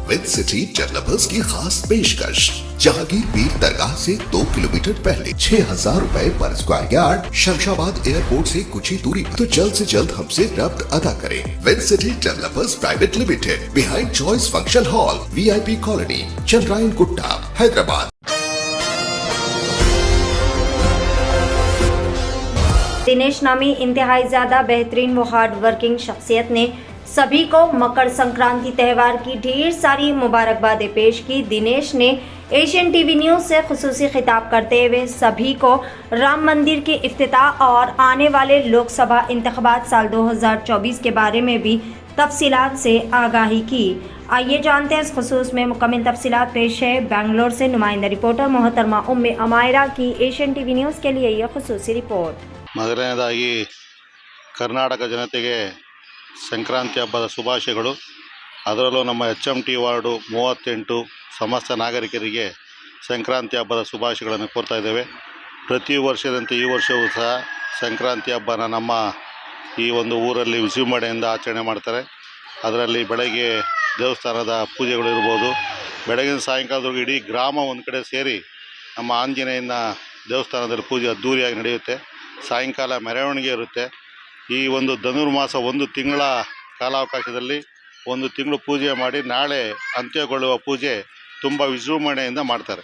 With city developers की खास पेशकश। जहांगीर पीर दरगाह से 2 किलोमीटर पहले 6,000 रुपए पर स्क्वायर यार्ड, शमशाबाद एयरपोर्ट से कुछ ही दूरी पर। तो जल्द से जल्द हमसे रब्त अदा करें। With city developers private limited, behind choice function hall, VIP colony, Chandrayangutta, Hyderabad. Dinesh नामी इंतहाई ज़्यादा बेहतरीन व हार्ड वर्किंग शख्सियत ने सभी को मकर संक्रांति त्यौहार की ढेर सारी मुबारकबादें पेश की। दिनेश ने एशियन टीवी न्यूज़ से खुसूसी खिताब करते हुए सभी को राम मंदिर के इफ्तिताह और आने वाले लोकसभा इंतखाबात साल 2024 के बारे में भी तफसीलात से आगाही की। आइए जानते हैं इस खुसूस में मुकम्मल तफसीलात। पेश है बेंगलोर से नुमाइंदा रिपोर्टर मोहतरमा उम्मे अमायरा की एशियन टीवी न्यूज़ के लिए यह खुसूसी रिपोर्ट। ಮೊದಲನೇದಾಗಿ ಕರ್ನಾಟಕ ಜನತೆಗೆ ಸಂಕ್ರಾಂತಿ ಹಬ್ಬದ ಶುಭಾಶಯಗಳು. ಅದರಲ್ಲೂ ನಮ್ಮ HMT ವಾರ್ಡು 38 ಸಮಸ್ತ ನಾಗರಿಕರಿಗೆ ಸಂಕ್ರಾಂತಿ ಹಬ್ಬದ ಶುಭಾಶಯಗಳನ್ನು ಕೋರ್ತಾ ಇದ್ದೇವೆ. ಪ್ರತಿ ವರ್ಷದಂತೆ ಈ ವರ್ಷವೂ ಸಹ ಸಂಕ್ರಾಂತಿ ಹಬ್ಬನ ನಮ್ಮ ಈ ಒಂದು ಊರಲ್ಲಿ ವಿಜೃಂಭಣೆಯಿಂದ ಆಚರಣೆ ಮಾಡ್ತಾರೆ. ಅದರಲ್ಲಿ ಬೆಳಗ್ಗೆ ದೇವಸ್ಥಾನದ ಪೂಜೆಗಳು ಇರ್ಬೋದು, ಬೆಳಗಿನ ಸಾಯಂಕಾಲದವರೆಗೂ ಇಡೀ ಗ್ರಾಮ ಒಂದು ಕಡೆ ಸೇರಿ ನಮ್ಮ ಆಂಜನೇಯನ ದೇವಸ್ಥಾನದಲ್ಲಿ ಪೂಜೆ ಅದ್ಧೂರಿಯಾಗಿ ನಡೆಯುತ್ತೆ. ಸಾಯಂಕಾಲ ಮೆರವಣಿಗೆ ಇರುತ್ತೆ. ಈ ಒಂದು ಧನುರ್ಮಾಸ 1 ತಿಂಗಳ ಕಾಲಾವಕಾಶದಲ್ಲಿ 1 ತಿಂಗಳು ಪೂಜೆ ಮಾಡಿ ನಾಳೆ ಅಂತ್ಯಗೊಳ್ಳುವ ಪೂಜೆ ತುಂಬ ವಿಜೃಂಭಣೆಯಿಂದ ಮಾಡ್ತಾರೆ.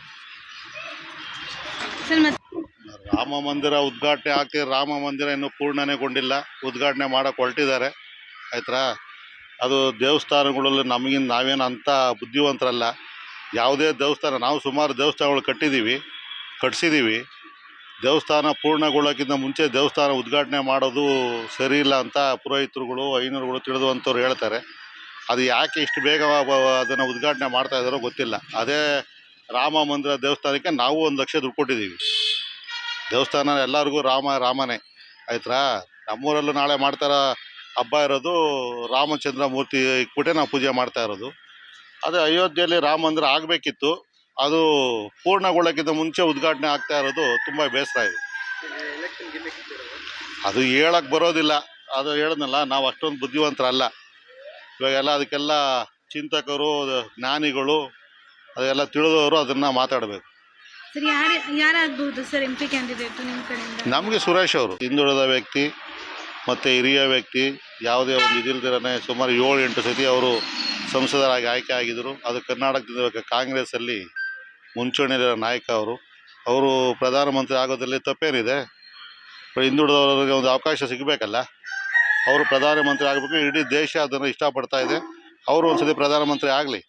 ರಾಮ ಮಂದಿರ ಉದ್ಘಾಟನೆ ಆಗ್ತಿದೆ. ರಾಮ ಮಂದಿರ ಇನ್ನೂ ಪೂರ್ಣನೆಗೊಂಡಿಲ್ಲ, ಉದ್ಘಾಟನೆ ಮಾಡೋಕ್ಕೆ ಹೊರಟಿದ್ದಾರೆ. ಆಯ್ತಾ, ಅದು ದೇವಸ್ಥಾನಗಳಲ್ಲಿ ನಮಗಿಂತ ನಾವೇನು ಅಂಥ ಬುದ್ಧಿವಂತರಲ್ಲ. ಯಾವುದೇ ದೇವಸ್ಥಾನ, ನಾವು ಸುಮಾರು ದೇವಸ್ಥಾನಗಳು ಕಟ್ಟಿಸಿದ್ದೀವಿ. ದೇವಸ್ಥಾನ ಪೂರ್ಣಗೊಳ್ಳೋಕ್ಕಿಂತ ಮುಂಚೆ ದೇವಸ್ಥಾನ ಉದ್ಘಾಟನೆ ಮಾಡೋದು ಸರಿ ಇಲ್ಲ ಅಂತ ಪುರೋಹಿತರುಗಳು, ಐನೂರುಗಳು ತಿಳಿದುವಂಥವ್ರು ಹೇಳ್ತಾರೆ. ಅದು ಯಾಕೆ ಇಷ್ಟು ಬೇಗ ಅದನ್ನು ಉದ್ಘಾಟನೆ ಮಾಡ್ತಾ ಇದ್ದಾರೋ ಗೊತ್ತಿಲ್ಲ. ಅದೇ ರಾಮ ಮಂದಿರ ದೇವಸ್ಥಾನಕ್ಕೆ ನಾವು 1 ಲಕ್ಷ ದುಡ್ಡು ಕೊಟ್ಟಿದ್ದೀವಿ. ದೇವಸ್ಥಾನ ಎಲ್ಲರಿಗೂ ರಾಮನೇ ಆಯ್ತಾ. ನಮ್ಮೂರಲ್ಲೂ ನಾಳೆ ಮಾಡ್ತಾರೋ ಹಬ್ಬ ಇರೋದು ರಾಮಚಂದ್ರ ಮೂರ್ತಿ ಇಟ್ಬಿಟ್ಟೆ ನಾವು ಪೂಜೆ ಮಾಡ್ತಾ ಇರೋದು. ಅದೇ ಅಯೋಧ್ಯೆಯಲ್ಲಿ ರಾಮ ಮಂದಿರ ಆಗಬೇಕಿತ್ತು, ಅದು ಪೂರ್ಣಗೊಳ್ಳೋಕ್ಕಿಂತ ಮುಂಚೆ ಉದ್ಘಾಟನೆ ಆಗ್ತಾ ಇರೋದು ತುಂಬ ಬೇಸರ ಇದೆ. ಅದು ಹೇಳಕ್ಕೆ ಬರೋದಿಲ್ಲ. ಅದು ಹೇಳಿದ್ನಲ್ಲ, ನಾವು ಅಷ್ಟೊಂದು ಬುದ್ಧಿವಂತರಲ್ಲ. ಇವಾಗೆಲ್ಲ ಅದಕ್ಕೆಲ್ಲ ಚಿಂತಕರು, ಜ್ಞಾನಿಗಳು, ಅದೆಲ್ಲ ತಿಳಿದವರು ಅದನ್ನು ಮಾತಾಡಬೇಕು. ಸರ್, ಯಾರಾಗಬಹುದು ಸರ್ MP ಕ್ಯಾಂಡಿಡೇಟ್ ನಿಮ್ಮ ಕಡೆಯಿಂದ? ನಮಗೆ ಸುರೇಶ್ ಅವರು ಹಿಂದುಳಿದ ವ್ಯಕ್ತಿ ಮತ್ತು ಹಿರಿಯ ವ್ಯಕ್ತಿ, ಯಾವುದೇ ಒಂದು ಇದಿಲ್ದಿರೇ ಸುಮಾರು 7-8 ಸತಿ ಅವರು ಸಂಸದರಾಗಿ ಆಯ್ಕೆ ಆಗಿದ್ದರು. ಅದು ಕರ್ನಾಟಕದಿಂದ ಕಾಂಗ್ರೆಸ್ಸಲ್ಲಿ ಮುಂಚೂಣಿಯಲ್ಲಿರೋ ನಾಯಕ ಅವರು ಪ್ರಧಾನಮಂತ್ರಿ ಆಗೋದ್ರಲ್ಲಿ ತಪ್ಪೇನಿದೆ? ಹಿಂದುಳಿದವರಿಗೆ ಒಂದು ಅವಕಾಶ ಸಿಗಬೇಕಲ್ಲ. ಅವರು ಪ್ರಧಾನಮಂತ್ರಿ ಆಗಬೇಕು. ಇಡೀ ದೇಶ ಅದನ್ನು ಇಷ್ಟಪಡ್ತಾ ಇದೆ. ಅವರು ಒಂದು ಸತಿ ಪ್ರಧಾನಮಂತ್ರಿ ಆಗಲಿ.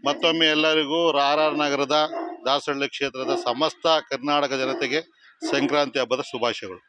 ಮತ್ತೊಮ್ಮೆ ಎಲ್ಲರಿಗೂ RR ನಗರದ ದಾಸಹಳ್ಳಿ ಕ್ಷೇತ್ರದ ಸಮಸ್ತ ಕರ್ನಾಟಕ ಜನತೆಗೆ ಸಂಕ್ರಾಂತಿ ಹಬ್ಬದ ಶುಭಾಶಯಗಳು.